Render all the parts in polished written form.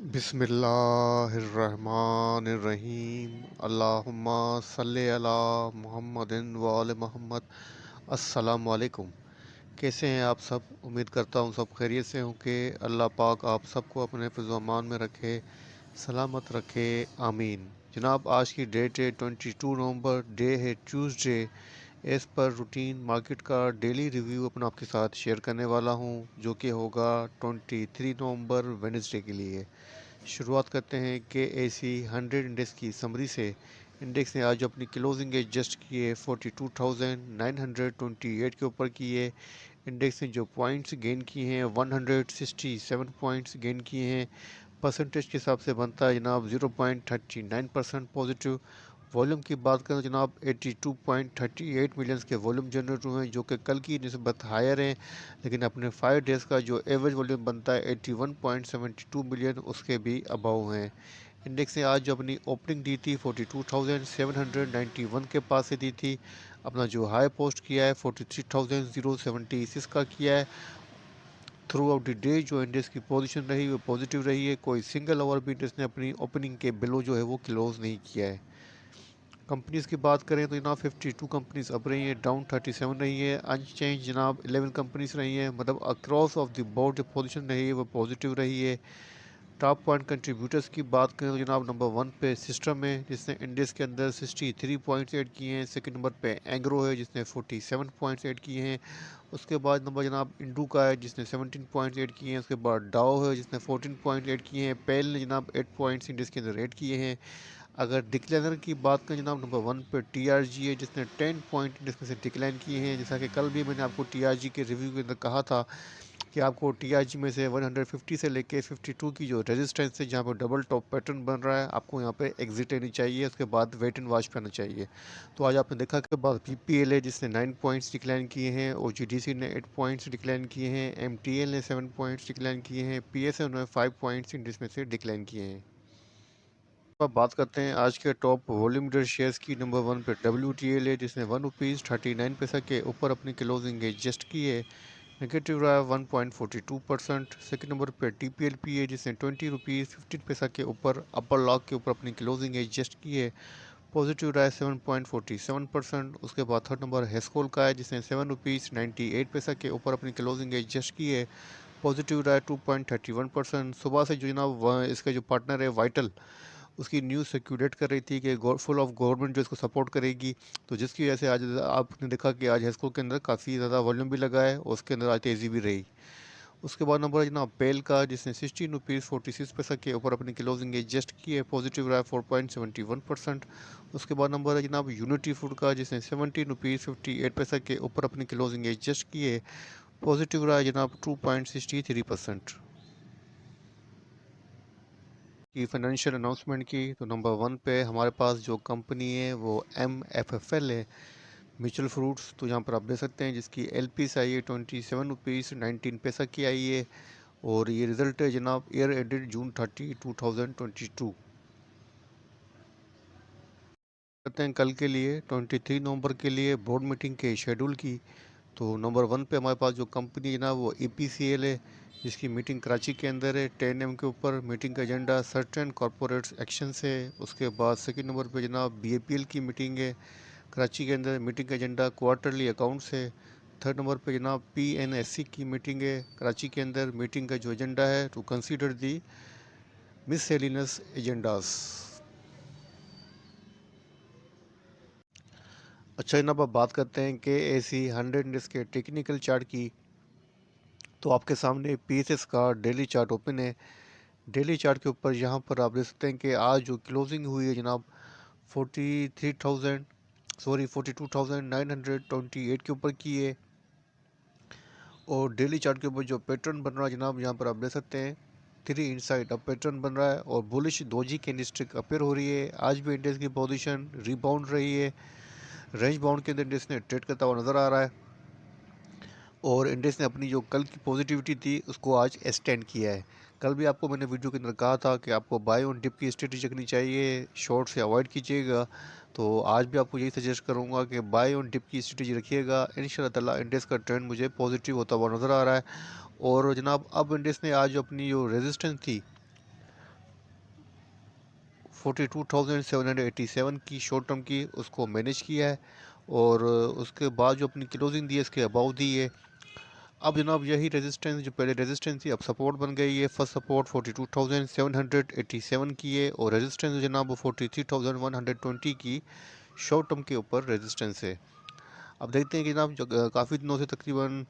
बिस्मिल्लाहिर्रहमानिर्रहीम। अल्लाहुम्मा सल्ले अला मुहम्मदिन व आले मोहम्मद। अस्सलामु अलैकुम। कैसे हैं आप सब? उम्मीद करता हूँ सब खैरियत से हों कि अल्लाह पाक आप सबको अपने हिफ्ज़-ओ-अमान में रखे, सलामत रखे, आमीन। जनाब, आज की डेट है 22 नवंबर, डे है Tuesday. As per routine market का डेली रिव्यू अपना आपके साथ शेयर करने वाला हूँ, जो कि होगा 23 नवंबर वेडनेसडे के लिए। शुरुआत करते हैं के AC 100 इंडेक्स की समरी से। इंडेक्स ने आज अपनी क्लोजिंग एडजस्ट की है 42,928 के ऊपर की है। इंडेक्स ने जो पॉइंट्स गेन किए हैं 167 पॉइंट्स गेन किए हैं। परसेंटेज के हिसाब से बनता है जनाब 0.39% पॉजिटिव। वॉल्यूम की बात करें तो जनाब 82.38 मिलियंस के वॉल्यूम जनरेट हुए हैं, जो कि कल की निस्बत हायर हैं, लेकिन अपने 5 डेज़ का जो एवरेज वॉल्यूम बनता है 81.72 मिलियन, उसके भी अबाव हैं। इंडेक्स ने आज जो अपनी ओपनिंग दी थी 42,791 के पास से दी थी। अपना जो हाई पोस्ट किया है 43,076 का किया है। थ्रू आउट द डे जो इंडेक्स की पोजीशन रही वो पॉजिटिव रही है। कोई सिंगल आवर भी इंडेक्स ने अपनी ओपनिंग के बिलो जो है वो क्लोज नहीं किया है। कंपनीज़ की बात करें तो जनाब 52 कंपनीज अप रही हैं, डाउन 37 रही है, अनचेंज जनाब 11 कंपनीज रही हैं। मतलब अक्रॉस ऑफ द बोर्ड जो पोजीशन रही है वो पॉजिटिव रही है। टॉप पॉइंट कंट्रीब्यूटर्स की बात करें तो जनाब नंबर 1 पे सिस्टम है, जिसने इंडेक्स के अंदर 63 पॉइंट्स ऐड किए हैं। सेकंड नंबर पे एंग्रो है, जिसने 47 पॉइंट्स ऐड किए हैं। उसके बाद नंबर जनाब इंडू का है, जिसने 17 पॉइंट्स ऐड किए हैं। उसके बाद डाओ है, जिसने 14 पॉइंट्स ऐड किए हैं। पेल ने जनाब 8 पॉइंट्स इंडेक्स के अंदर ऐड किए हैं। अगर डिक्लाइनर की बात करें जनाब नंबर 1 पे TRG है, जिसने 10 पॉइंट इंडेक्स में से डिक्लाइन किए हैं। जैसा कि कल भी मैंने आपको TRG के रिव्यू के अंदर कहा था कि आपको TRG में से 150 से लेके 52 की जो रेजिस्टेंस है, जहाँ पर डबल टॉप पैटर्न बन रहा है, आपको यहाँ पे एग्जिट लेनी चाहिए। उसके बाद वेट एंड वॉच पे आना चाहिए। तो आज आपने देखा कि बाद PPL है, जिसने 9 पॉइंट्स डिक्लाइन किए हैं। OGDC ने 8 पॉइंट्स डिक्लाइन किए हैं। MTL ने 7 पॉइंट्स डिक्लाइन किए हैं। PSU ने 5 पॉइंट्स इंडेक्स में से डिक्लाइन किए हैं। अब बात करते हैं आज के टॉप वॉल्यूम शेयर्स की। नंबर 1 पे WTL है, जिसने ₹1.39 के ऊपर अपनी क्लोजिंग एडजस्ट की है। नेगेटिव रहा है 1.42%। सेकंड नंबर पे TPLP है, जिसने ₹20.15 के ऊपर अपर लॉक के ऊपर अपनी क्लोजिंग एडजस्ट की है। पॉजिटिव रहा है 7.47%। उसके बाद थर्ड नंबर हेस्कोल का है, जिसने ₹7.98 के ऊपर अपनी क्लोजिंग एडजस्ट की है। पॉजिटिव रहा है 2.31%। सुबह से जो जनाब इसके जो पार्टनर है वाइटल, उसकी न्यूज़ सर्कुलेट कर रही थी कि फुल ऑफ गवर्नमेंट जो इसको सपोर्ट करेगी, तो जिसकी वजह से आज आपने देखा कि आज हेस्को के अंदर काफ़ी ज़्यादा वॉल्यूम भी लगा है और उसके अंदर आज तेज़ी भी रही। उसके बाद नंबर है जनाब पेल का, जिसने ₹16.46 के ऊपर अपनी क्लोजिंग एडजस्ट की है। पॉजिटिव रहा है 4.71%। उसके बाद नंबर है जनाब यूनिटी फूड का, जिसने ₹17.58 के ऊपर अपनी क्लोजिंग एडजस्ट की है। पॉजिटिव रहा है जनाब 2.63%। की फाइनेंशियल अनाउंसमेंट की तो नंबर 1 पे हमारे पास जो कंपनी है वो MFFL है, म्यूचुअल फ्रूट्स। तो यहाँ पर आप देख सकते हैं जिसकी LPs आई है ₹27.19 की आई है। और ये रिजल्ट है जनाब ईयर एंडेड जून 30 2022। करते हैं कल के लिए 23 नवंबर के लिए बोर्ड मीटिंग के शेड्यूल की। तो नंबर 1 पे हमारे पास जो कंपनी है ना वो EPCL है, जिसकी मीटिंग कराची के अंदर है 10 AM के ऊपर। मीटिंग का एजेंडा सर्टेन कॉरपोरेट एक्शंस है। उसके बाद सेकंड नंबर पे जनाब BAPL की मीटिंग है कराची के अंदर। मीटिंग का एजेंडा क्वार्टरली अकाउंट्स है। थर्ड नंबर पे जनाब PNSC की मीटिंग है कराची के अंदर। मीटिंग का जो एजेंडा है टू कंसीडर दी मिससेलिनस एजेंडास। अच्छा जनाब, अब बात करते हैं के AC 100 इंडेक्स के टेक्निकल चार्ट की। तो आपके सामने PSS का डेली चार्ट ओपन है। डेली चार्ट के ऊपर यहाँ पर आप देख सकते हैं कि आज जो क्लोजिंग हुई है जनाब 42,928 के ऊपर की है। और डेली चार्ट के ऊपर जो पैटर्न बन रहा है जनाब, यहाँ पर आप देख सकते हैं 3 इनसाइड अब पैटर्न बन रहा है और बुलिश दोजी कैंडलस्टिक अपीयर हो रही है। आज भी इंडेक्स की पोजीशन रीबाउंड रही है। रेंज बाउंड के अंदर इंडेक्स ने ट्रेड करता हुआ नजर आ रहा है। और इंडेक्स ने अपनी जो कल की पॉजिटिविटी थी उसको आज एक्सटेंड किया है। कल भी आपको मैंने वीडियो के अंदर कहा था कि आपको बाय ऑन डिप की स्ट्रेटजी रखनी चाहिए, शॉर्ट से अवॉइड कीजिएगा। तो आज भी आपको यही सजेस्ट करूंगा कि बाय ऑन डिप की स्ट्रेटजी रखिएगा। इंशाल्लाह ताला इंडेक्स का ट्रेंड मुझे पॉजिटिव होता हुआ नज़र आ रहा है। और जनाब अब इंडेक्स ने आज अपनी जो रेजिस्टेंस थी 42,787 की शॉर्ट टर्म की उसको मैनेज किया है और उसके बाद जो अपनी क्लोजिंग दी है इसके अबाउ दी है। अब जनाब यही रेजिस्टेंस जो पहले रेजिस्टेंस थी अब सपोर्ट बन गई है। फर्स्ट सपोर्ट 42,787 की है और रेजिस्टेंस जनाब 43,120 की शॉर्ट टर्म के ऊपर रेजिस्टेंस है। अब देखते हैं कि जनाब काफ़ी दिनों से तकरीबन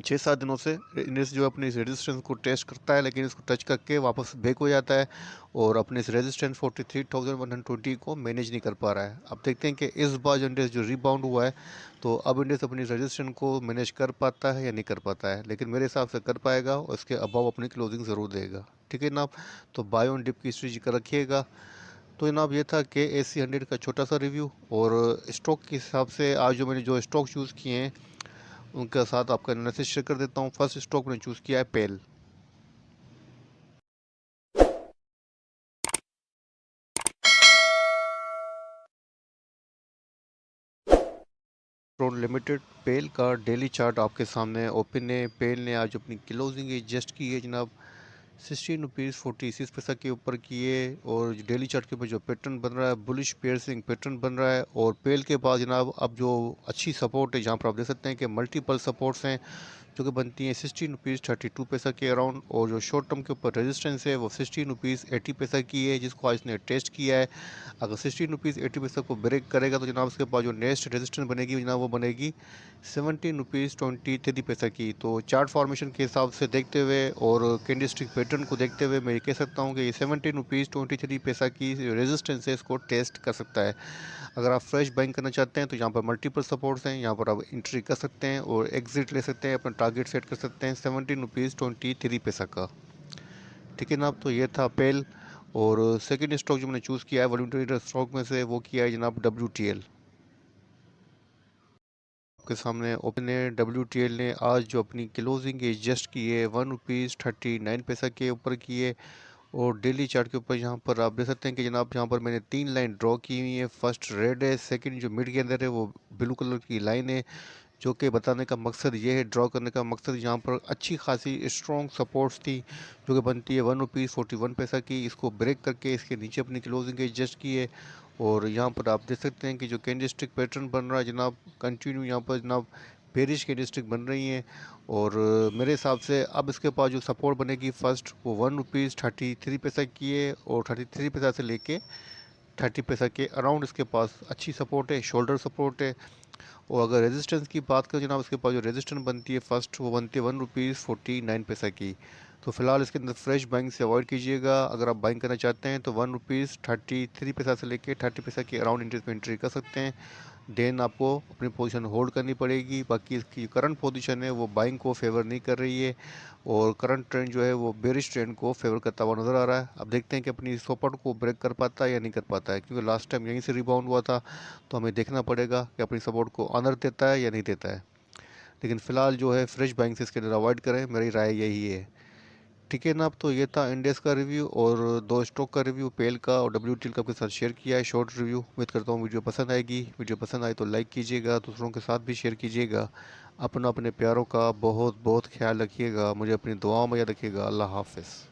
6-7 दिनों से इंडेक्स जो अपने इस रेजिस्टेंस को टेस्ट करता है, लेकिन इसको टच करके वापस बैक हो जाता है और अपने इस रेजिस्टेंस 43,120 को मैनेज नहीं कर पा रहा है। अब देखते हैं कि इस बार जो इंडेक्स जो रिबाउंड हुआ है तो अब इंडेक्स अपनी रेजिस्टेंस को मैनेज कर पाता है या नहीं कर पाता है, लेकिन मेरे हिसाब से कर पाएगा और इसके अबाव अपनी क्लोजिंग ज़रूर देगा। ठीक है जनाब, तो बाय ऑन डिप की स्ट्रेटजी कर रखिएगा। तो जनाब ये था कि AC 100 का छोटा सा रिव्यू और स्टॉक के हिसाब से आज जो मैंने जो स्टॉक चूज़ किए हैं उनके साथ आपका एनालिसिस शेयर कर देता हूँ। फर्स्ट स्टॉक मैंने चूज़ किया है पेल। लिमिटेड पेल का डेली चार्ट आपके सामने ओपन है। पेल ने आज अपनी क्लोजिंग एडजस्ट की है जनाब 16 रुपीज़ 46 पैसा के ऊपर किए और डेली चार्ट के ऊपर जो पैटर्न बन रहा है बुलिश पेयरसिंग पैटर्न बन रहा है। और पेल के बाद जनाब अब जो अच्छी सपोर्ट है जहाँ पर आप देख सकते हैं कि मल्टीपल सपोर्ट्स हैं जो कि बनती हैं 16 रुपीज़ 32 पैसा के अराउंड। और जो शॉर्ट टर्म के ऊपर रेजिस्टेंस है वो 16 रुपीज़ 80 पैसा की है, जिसको आज इसने टेस्ट किया है। अगर 16 रुपीज़ 80 पैसा को ब्रेक करेगा तो जनाब उसके पास जो नेक्स्ट रेजिस्टेंस बनेगी जनाब वो बनेगी 17 रुपीज़ 23 पैसा की। तो चार्ट फॉर्मेशन के हिसाब से देखते हुए और कैंडलस्टिक पैटर्न को देखते हुए मैं ये कह सकता हूँ कि ये 17 रुपीज़ 23 पैसा की रेजिस्टेंस है, इसको टेस्ट कर सकता है। अगर आप फ्रेश बाइंग करना चाहते हैं तो यहाँ पर मल्टीपल सपोर्ट्स हैं, यहाँ पर आप एंट्री कर सकते हैं और एग्जिट ले सकते हैं, अपना टारगेट सेट कर सकते हैं 17 रुपीज़ 23 पैसा का। ठीक है जनाब, तो ये था पेल। और सेकंड स्टॉक जो मैंने चूज़ किया है वॉल्यूम ट्रेडर स्टॉक में से वो किया है जनाब WTL। आपके सामने ओपन है। WTL ने आज जो अपनी क्लोजिंग एडजस्ट की है 1 रुपीज़ 39 पैसा के ऊपर की है और डेली चार्ट के ऊपर यहाँ पर आप देख सकते हैं कि जनाब यहाँ पर मैंने 3 लाइन ड्रॉ की हुई है। फर्स्ट रेड है, सेकंड जो मिड के अंदर है वो ब्लू कलर की लाइन है, जो कि बताने का मकसद ये है, ड्रॉ करने का मकसद यहाँ पर अच्छी खासी स्ट्रॉन्ग सपोर्ट्स थी जो कि बनती है 1 रुपीज़ 41 पैसा की। इसको ब्रेक करके इसके नीचे अपनी क्लोजिंग एडजस्ट की है और यहाँ पर आप देख सकते हैं कि जो कैंडलस्टिक पैटर्न बन रहा है जनाब कंटिन्यू यहाँ पर जनाब बेरिश कैंडलस्टिक बन रही हैं। और मेरे हिसाब से अब इसके पास जो सपोर्ट बनेगी फर्स्ट वो 1 रुपीज़ 33 पैसा की है और 33 पैसा से लेके 30 पैसा के अराउंड इसके पास अच्छी सपोर्ट है, शोल्डर सपोर्ट है। और अगर रेजिस्टेंस की बात करें जनाब इसके पास जो रेजिस्टेंस बनती है फर्स्ट वो बनती है 1 रुपीज़ 49 पैसा की। तो फिलहाल इसके अंदर फ्रेश बाइंग से अवॉइड कीजिएगा। अगर आप बाइंग करना चाहते हैं तो 1 रुपीज़ 33 पैसा से लेके 30 पैसा के अराउंड इंटरेस्ट में एंट्री कर सकते हैं। देन आपको अपनी पोजीशन होल्ड करनी पड़ेगी। बाकी इसकी करंट पोजीशन है वो बाइंग को फेवर नहीं कर रही है और करंट ट्रेंड जो है वो बेरिश ट्रेंड को फेवर करता हुआ नज़र आ रहा है। अब देखते हैं कि अपनी सपोर्ट को ब्रेक कर पाता है या नहीं कर पाता है, क्योंकि लास्ट टाइम यहीं से रिबाउंड हुआ था। तो हमें देखना पड़ेगा कि अपनी सपोर्ट को ऑनर देता है या नहीं देता है। लेकिन फ़िलहाल जो है फ्रेश बाइंग से इसके अंदर अवॉइड करें, मेरी राय यही है। ठीक है जनाब, तो ये था इंडेक्स का रिव्यू और दो स्टॉक का रिव्यू, पेल का और WTL का आपके साथ शेयर किया है शॉर्ट रिव्यू। उम्मीद करता हूँ वीडियो पसंद आएगी। वीडियो पसंद आए तो लाइक कीजिएगा, दूसरों के साथ भी शेयर कीजिएगा। अपना अपने प्यारों का बहुत बहुत ख्याल रखिएगा, मुझे अपनी दुआओं में याद रखिएगा। अल्लाह हाफ़िज़।